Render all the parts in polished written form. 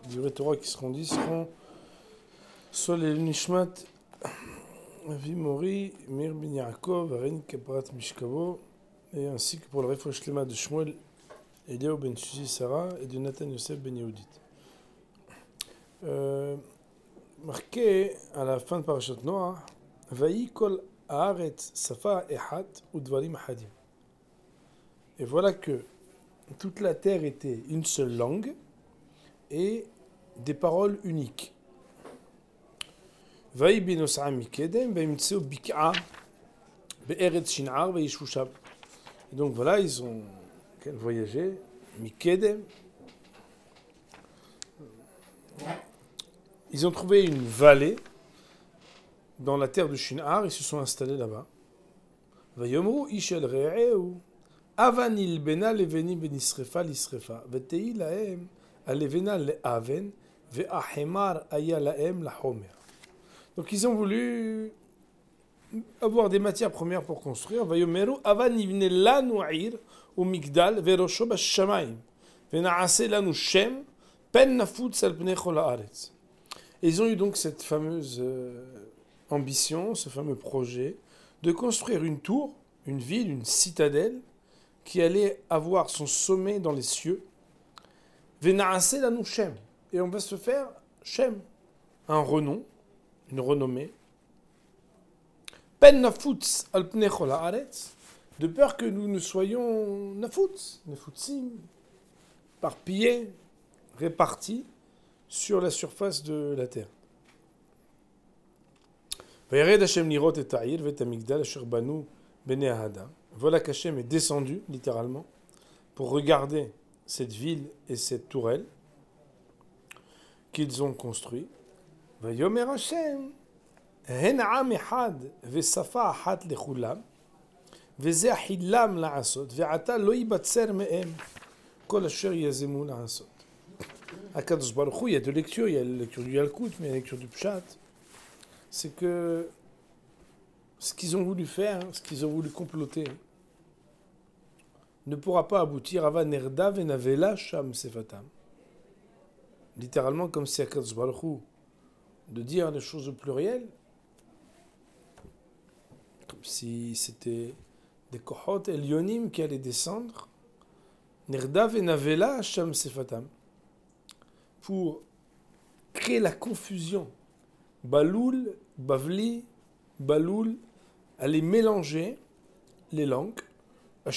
livrets Torah qui seront dits seront Sol el Nishmat, Avi Mori, Mir Ben Yaakov, Aren Kaparat Mishkavo, et ainsi que pour le Refouach Shlema de Shmuel, Eliyahu Ben Suzi Sarah et de Nathan Yosef Ben Yehudit. Marqué à la fin de Parashat Noach, Vayi kol haaretz safa echat udvarim ahadim. Et voilà que toute la terre était une seule langue et des paroles uniques. Vayi binos'a mikedem, vayimtseu bik'a be'eretz shin'ar vayishvu sham. Et donc voilà, ils ont voyagé, mikedem. Ils ont trouvé une vallée dans la terre de Shinar, ils se sont installés là-bas. Vayomru ishel re'eu avanil bena leveni benisrefa lisrefa vetei lahem alevena leaven ve'ahemar aya lahem lahomer. Donc ils ont voulu avoir des matières premières pour construire. Vayomeru avanivne lanu ir ou migdal verosho bashamayim ve'naase lanu shem pen nafutz al pnei chol haaretz. Et ils ont eu donc cette fameuse ambition, ce fameux projet, de construire une tour, une ville, une citadelle, qui allait avoir son sommet dans les cieux. Venaase lanu Shem. Et on va se faire Shem, un renom, une renommée. Pen nafutz al pnei chol haaretz, de peur que nous ne soyons nafutz, nefutzim, parpillés, répartis sur la surface de la terre. Voilà qu'Hachem est descendu, littéralement, pour regarder cette ville et cette tourelle qu'ils ont construit. Vayomer Hashem, hen am echad vesafa achat lechulam, veze achidlam la'asot, ve'ata lo yibatzer me'em, kol asher yazemu la'asot. À Kadosh Baruch Hu, il y a deux lectures, il y a la lecture du Yalkut, mais la lecture du Pshat, c'est que ce qu'ils ont voulu faire, ce qu'ils ont voulu comploter, ne pourra pas aboutir. Ava nerda venavela sham sefatam. Littéralement, comme si à Kadosh Baruch Hu, de dire les choses au pluriel, comme si c'était des kohot elyonim qui allaient descendre. Nerda venavela sham sefatam. Pour créer la confusion. Baloul, Bavli, Baloul, aller mélanger les langues. Et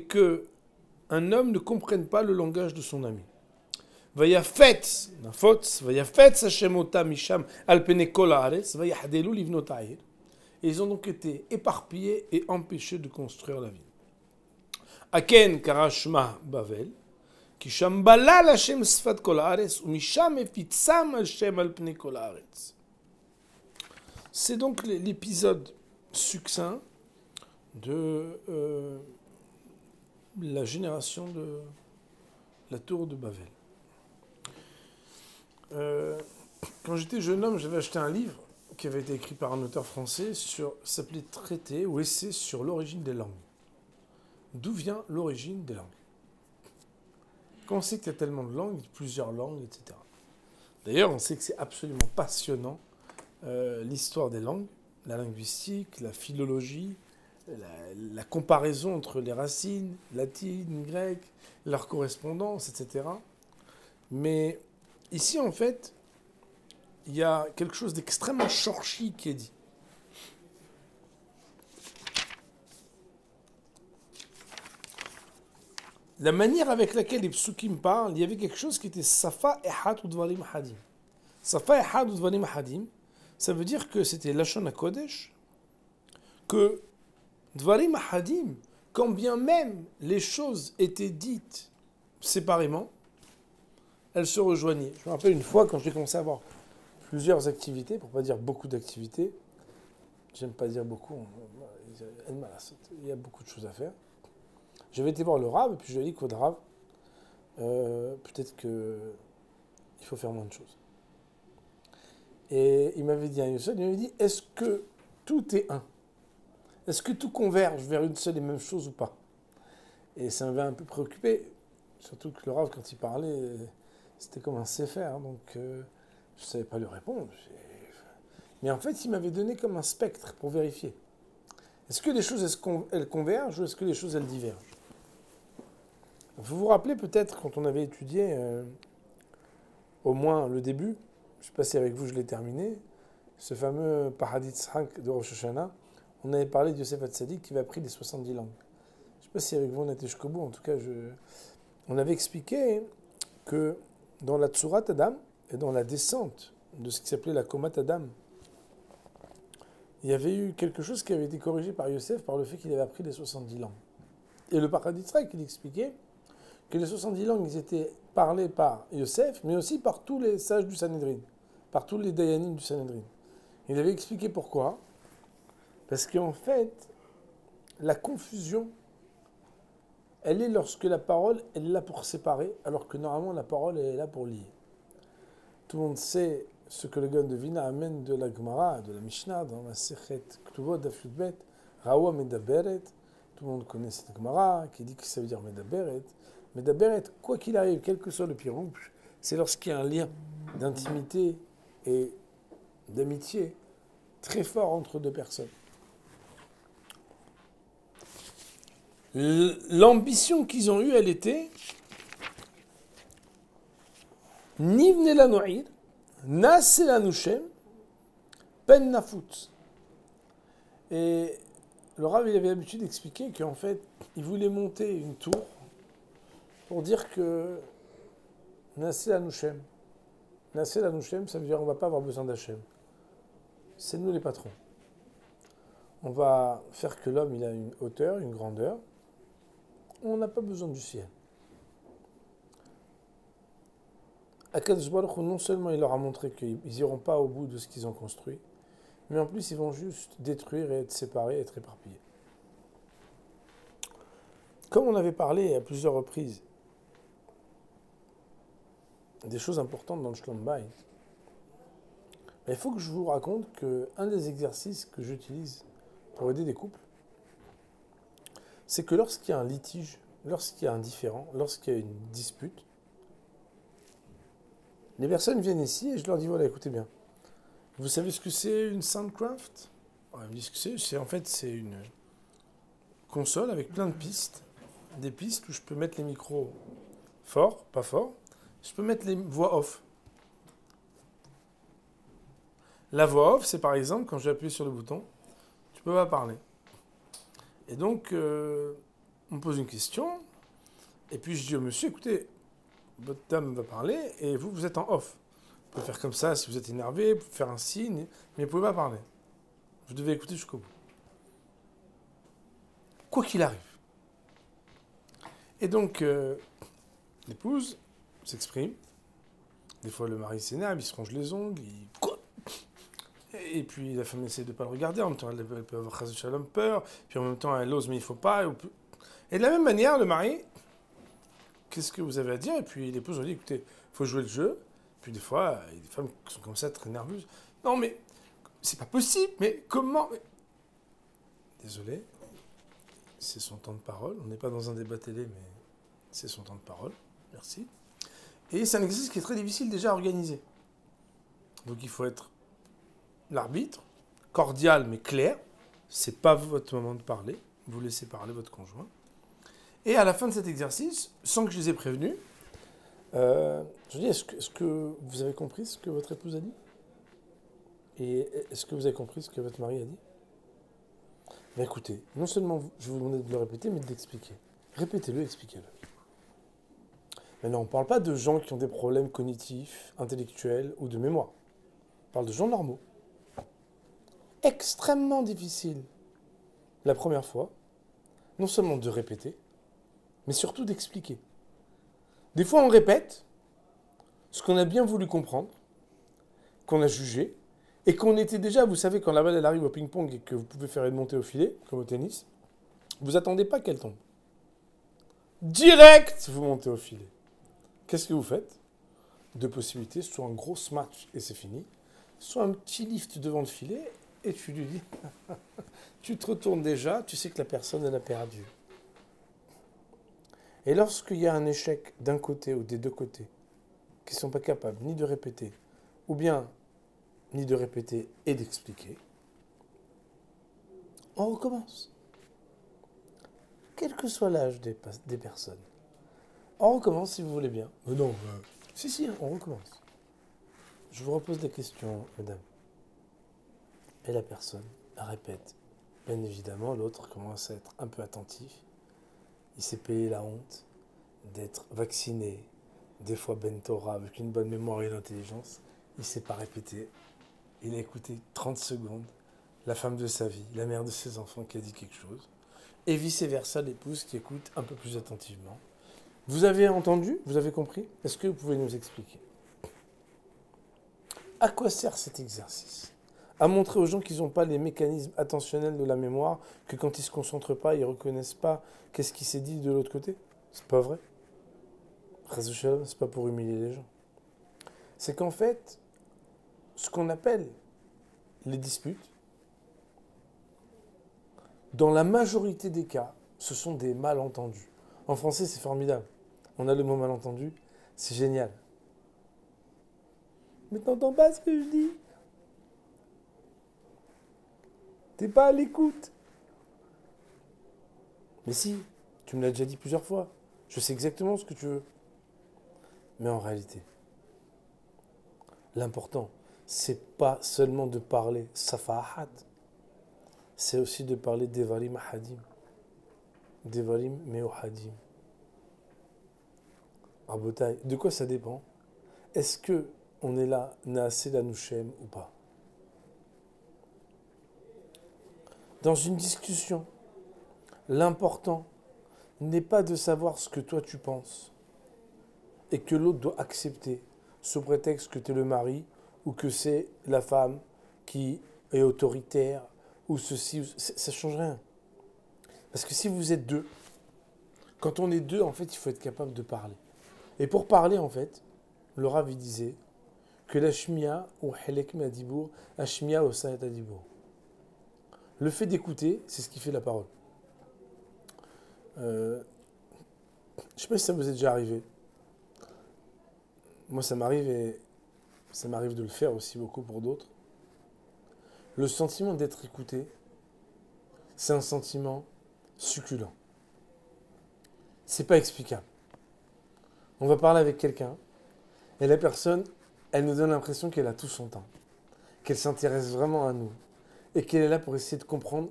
que un homme ne comprenne pas le langage de son ami. Vayafetz, nafotz, vayafetz Hashem otam misham al pnei kol haaretz, vayahdelu livnot ha'ir. Et ils ont donc été éparpillés et empêchés de construire la ville. Aken karashma Bavel. C'est donc l'épisode succinct de la génération de la tour de Babel. Quand j'étais jeune homme, j'avais acheté un livre qui avait été écrit par un auteur français, s'appelait Traité ou Essai sur l'origine des langues. D'où vient l'origine des langues? Quand on sait qu'il y a tellement de langues, plusieurs langues, etc. D'ailleurs, on sait que c'est absolument passionnant, l'histoire des langues, la linguistique, la philologie, la comparaison entre les racines latines, grecques, leurs correspondances, etc. Mais ici, en fait, il y a quelque chose d'extrêmement shorchi qui est dit. La manière avec laquelle les psukim parlent, il y avait quelque chose qui était Safa Echad ou Dvarim Hadim. Safa Echad ou Dvarim Hadim, ça veut dire que c'était Lashon HaKodesh, que Dvarim Hadim, quand bien même les choses étaient dites séparément, elles se rejoignaient. Je me rappelle une fois quand j'ai commencé à avoir plusieurs activités, pour ne pas dire beaucoup d'activités, j'aime pas dire beaucoup, il y a beaucoup de choses à faire. J'avais été voir le Rav, et puis je lui ai dit qu'au Rav, peut-être qu'il faut faire moins de choses. Et il m'avait dit il m'avait dit, est-ce que tout est un? Est-ce que tout converge vers une seule et même chose ou pas? Et ça m'avait un peu préoccupé. Surtout que le Rav, quand il parlait, c'était comme un sefer, donc je ne savais pas lui répondre. Mais en fait, il m'avait donné comme un spectre pour vérifier. Est-ce que les choses, elles convergent ou est-ce que les choses, elles divergent? Vous vous rappelez peut-être, quand on avait étudié au moins le début, je ne sais pas si avec vous je l'ai terminé, ce fameux Paradis Tzchak de Rosh Hashanah, on avait parlé de Yosef Hatzadik qui avait appris les 70 langues. Je ne sais pas si avec vous on était jusqu'au bout, en tout cas, on avait expliqué que dans la Tsurat Adam et dans la descente de ce qui s'appelait la Komat Adam, il y avait eu quelque chose qui avait été corrigé par Yosef par le fait qu'il avait appris les 70 langues. Et le Paradis Tzchak, il expliquait que les 70 langues, ils étaient parlées par Yosef, mais aussi par tous les sages du Sanhedrin, par tous les Dayanim du Sanhedrin. Il avait expliqué pourquoi. Parce qu'en fait, la confusion, elle est lorsque la parole, elle est là pour séparer, alors que normalement, la parole, elle est là pour lier. Tout le monde sait ce que le Gaon de Vina amène de la Gemara, de la Mishnah, dans la Sechet Ktuvot Daf Yudbet, Rawa Medaberet. Tout le monde connaît cette Gemara, qui dit que ça veut dire Medaberet. Medaberet, quoi qu'il arrive, quel que soit le pirouche, c'est lorsqu'il y a un lien d'intimité et d'amitié très fort entre deux personnes. L'ambition qu'ils ont eue, elle était Nivne la noir, Nase la nushem, Pen nafut. Et le Rav, il avait l'habitude d'expliquer qu'en fait, il voulait monter une tour pour dire que Nase la nushem. Nase la nushem, ça veut dire on ne va pas avoir besoin d'Hachem. C'est nous les patrons. On va faire que l'homme, il a une hauteur, une grandeur. On n'a pas besoin du ciel. Akadosh Baruch Hu, non seulement il leur a montré qu'ils n'iront pas au bout de ce qu'ils ont construit, mais en plus ils vont juste détruire et être séparés, être éparpillés. Comme on avait parlé à plusieurs reprises des choses importantes dans le Shlom Bayit, il faut que je vous raconte qu'un des exercices que j'utilise pour aider des couples, c'est que lorsqu'il y a un litige, lorsqu'il y a un différend, lorsqu'il y a une dispute, les personnes viennent ici et je leur dis, voilà, écoutez bien, vous savez ce que c'est une Soundcraft? Ils me disent ce que c'est. En fait, c'est une console avec plein de pistes, des pistes où je peux mettre les micros forts, pas forts, je peux mettre les voix off. La voix off, c'est par exemple, quand j'ai appuyé sur le bouton, tu peux pas parler. Et donc, on me pose une question, et puis je dis au monsieur, écoutez, votre dame va parler, et vous, vous êtes en off. Vous pouvez faire comme ça si vous êtes énervé, vous pouvez faire un signe, mais vous ne pouvez pas parler. Vous devez écouter jusqu'au bout. Quoi qu'il arrive. Et donc, l'épouse s'exprime. Des fois, le mari s'énerve, il se ronge les ongles, et puis la femme essaie de ne pas le regarder, en même temps elle peut avoir Chas Shalom peur, puis en même temps elle ose mais il ne faut pas. Et de la même manière, le mari, qu'est-ce que vous avez à dire? Et puis l'épouse lui dit, écoutez, il faut jouer le jeu. Puis des fois, il y a des femmes qui sont comme ça, très nerveuses. Non mais, c'est pas possible, mais comment? Désolé, c'est son temps de parole. On n'est pas dans un débat télé, mais c'est son temps de parole. Merci. Et c'est un exercice qui est très difficile déjà à organiser. Donc il faut être l'arbitre, cordial mais clair. C'est pas votre moment de parler. Vous laissez parler votre conjoint. Et à la fin de cet exercice, sans que je les ai prévenus, je dis, est-ce que vous avez compris ce que votre épouse a dit? Et est-ce que vous avez compris ce que votre mari a dit? Ben écoutez, non seulement je vais vous demander de le répéter, mais de l'expliquer. Répétez-le, expliquez-le. Maintenant, on ne parle pas de gens qui ont des problèmes cognitifs, intellectuels ou de mémoire. On parle de gens normaux. Extrêmement difficile, la première fois, non seulement de répéter, mais surtout d'expliquer. Des fois, on répète ce qu'on a bien voulu comprendre, qu'on a jugé, et qu'on était déjà, vous savez, quand la balle elle arrive au ping-pong et que vous pouvez faire une montée au filet, comme au tennis, vous attendez pas qu'elle tombe. Direct, vous montez au filet. Qu'est-ce que vous faites? Deux possibilités, soit un gros smash et c'est fini, soit un petit lift devant le filet et tu lui dis, tu te retournes déjà, tu sais que la personne elle a perdu. Et lorsqu'il y a un échec d'un côté ou des deux côtés, qui ne sont pas capables ni de répéter, ou bien ni de répéter et d'expliquer, on recommence. Quel que soit l'âge des personnes. On recommence si vous voulez bien. Mais non, si, on recommence. Je vous repose la question, madame. Et la personne répète. Bien évidemment, l'autre commence à être un peu attentif. Il s'est payé la honte d'être vacciné, des fois Ben Torah, avec une bonne mémoire et une intelligence. Il ne s'est pas répété. Il a écouté 30 secondes la femme de sa vie, la mère de ses enfants qui a dit quelque chose. Et vice-versa, l'épouse qui écoute un peu plus attentivement. Vous avez entendu? Vous avez compris? Est-ce que vous pouvez nous expliquer? À quoi sert cet exercice? À montrer aux gens qu'ils n'ont pas les mécanismes attentionnels de la mémoire, que quand ils ne se concentrent pas, ils ne reconnaissent pas qu'est-ce qui s'est dit de l'autre côté? C'est pas vrai. C'est pas pour humilier les gens. C'est qu'en fait, ce qu'on appelle les disputes, dans la majorité des cas, ce sont des malentendus. En français, c'est formidable. On a le mot malentendu, c'est génial. Mais t'entends pas ce que je dis? T'es pas à l'écoute. Mais si, tu me l'as déjà dit plusieurs fois. Je sais exactement ce que tu veux. Mais en réalité, l'important, c'est pas seulement de parler safahat, c'est aussi de parler devarim ahadim, devarim meohadim. Rabotai, de quoi ça dépend? Est-ce que on est là, naasé la nouchem ou pas? Dans une discussion, l'important n'est pas de savoir ce que toi tu penses et que l'autre doit accepter sous prétexte que tu es le mari ou que c'est la femme qui est autoritaire ou ceci, ça ne change rien. Parce que si vous êtes deux, quand on est deux, en fait, il faut être capable de parler. Et pour parler, en fait, le Rav il disait que la shmiya ou halek madibour, la shmiya ou sayat adibour. Le fait d'écouter, c'est ce qui fait la parole. Je ne sais pas si ça vous est déjà arrivé. Moi, ça m'arrive et ça m'arrive de le faire aussi beaucoup pour d'autres. Le sentiment d'être écouté, c'est un sentiment succulent. C'est pas explicable. On va parler avec quelqu'un et la personne, elle nous donne l'impression qu'elle a tout son temps, qu'elle s'intéresse vraiment à nous et qu'elle est là pour essayer de comprendre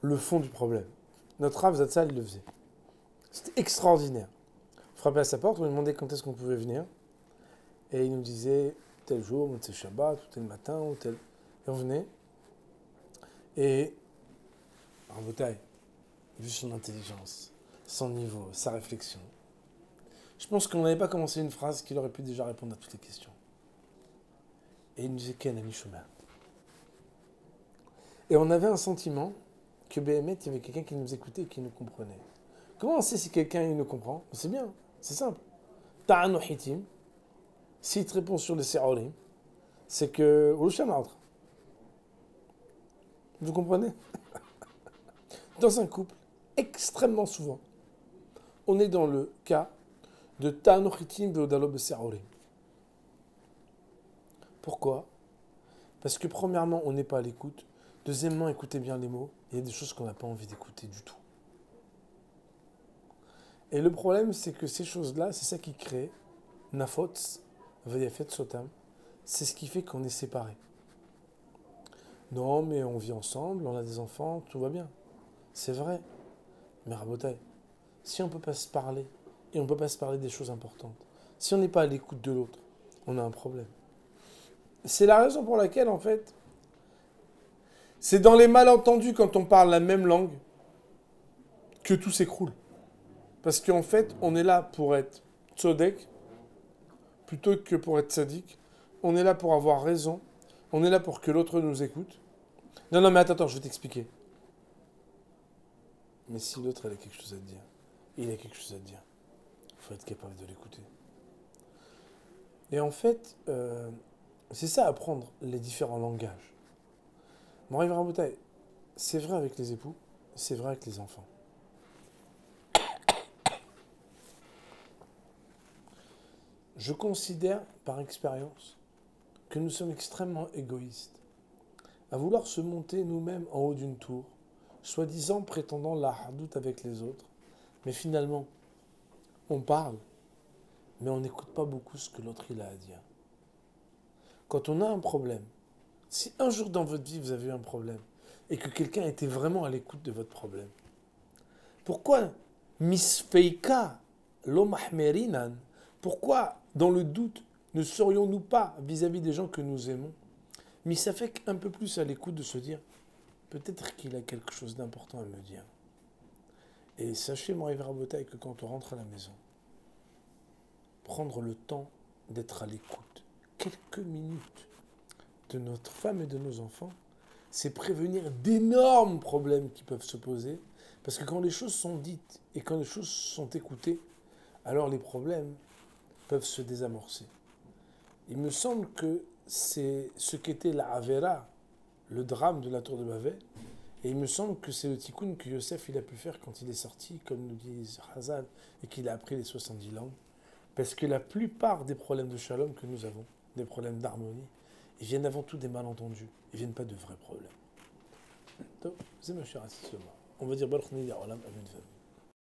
le fond du problème. Notre Rav Zatzal, il le faisait. C'était extraordinaire. On frappait à sa porte, on lui demandait quand est-ce qu'on pouvait venir. Et il nous disait tel jour, ou tel Shabbat, ou tel matin, ou tel. Et on venait. Et Rabotai, vu son intelligence, son niveau, sa réflexion, je pense qu'on n'avait pas commencé une phrase qu'il aurait pu déjà répondre à toutes les questions. Et il nous disait Ken Ani Shomer. Et on avait un sentiment que BMet, il y avait quelqu'un qui nous écoutait et qui nous comprenait. Comment on sait si quelqu'un il nous comprend? C'est bien, c'est simple. Ta'anu hitim, s'il te répond sur le se'orim, c'est que. Vous comprenez? Dans un couple, extrêmement souvent, on est dans le cas de ta'anu hitim ve'odalo se'orim. Pourquoi? Parce que premièrement, on n'est pas à l'écoute. Deuxièmement, écoutez bien les mots. Il y a des choses qu'on n'a pas envie d'écouter du tout. Et le problème, c'est que ces choses-là, c'est ça qui crée Nafot, Vayafet Sotam. C'est ce qui fait qu'on est séparés. Non, mais on vit ensemble, on a des enfants, tout va bien. C'est vrai. Mais Rabotai, si on ne peut pas se parler, et on ne peut pas se parler des choses importantes, si on n'est pas à l'écoute de l'autre, on a un problème. C'est la raison pour laquelle, en fait, c'est dans les malentendus, quand on parle la même langue, que tout s'écroule. Parce qu'en fait, on est là pour être tzodek, plutôt que pour être sadique. On est là pour avoir raison. On est là pour que l'autre nous écoute. Non, mais attends, je vais t'expliquer. Mais si l'autre, elle a quelque chose à te dire, il a quelque chose à te dire, il faut être capable de l'écouter. Et en fait, c'est ça, apprendre les différents langages. Mon Rabotai, c'est vrai avec les époux, c'est vrai avec les enfants. Je considère par expérience que nous sommes extrêmement égoïstes, à vouloir se monter nous-mêmes en haut d'une tour, soi-disant prétendant la hardoute avec les autres, mais finalement, on parle, mais on n'écoute pas beaucoup ce que l'autre il a à dire. Quand on a un problème, si un jour dans votre vie vous avez eu un problème, et que quelqu'un était vraiment à l'écoute de votre problème, pourquoi misfeika lomahmerinan, pourquoi dans le doute ne serions-nous pas vis-à-vis des gens que nous aimons, mais ça fait un peu plus à l'écoute de se dire peut-être qu'il a quelque chose d'important à me dire. Et sachez, mon Rabotai, que quand on rentre à la maison, prendre le temps d'être à l'écoute, quelques minutes, de notre femme et de nos enfants, c'est prévenir d'énormes problèmes qui peuvent se poser, parce que quand les choses sont dites et quand les choses sont écoutées, alors les problèmes peuvent se désamorcer. Il me semble que c'est ce qu'était la Avera, le drame de la tour de Babel, et il me semble que c'est le tikkun que Yosef il a pu faire quand il est sorti, comme nous dit Hazal, et qu'il a appris les 70 langues, parce que la plupart des problèmes de shalom que nous avons, des problèmes d'harmonie, ils viennent avant tout des malentendus, ils ne viennent pas de vrais problèmes. Donc, c'est ma chère, on va dire Baruch Nidya Olam Amen.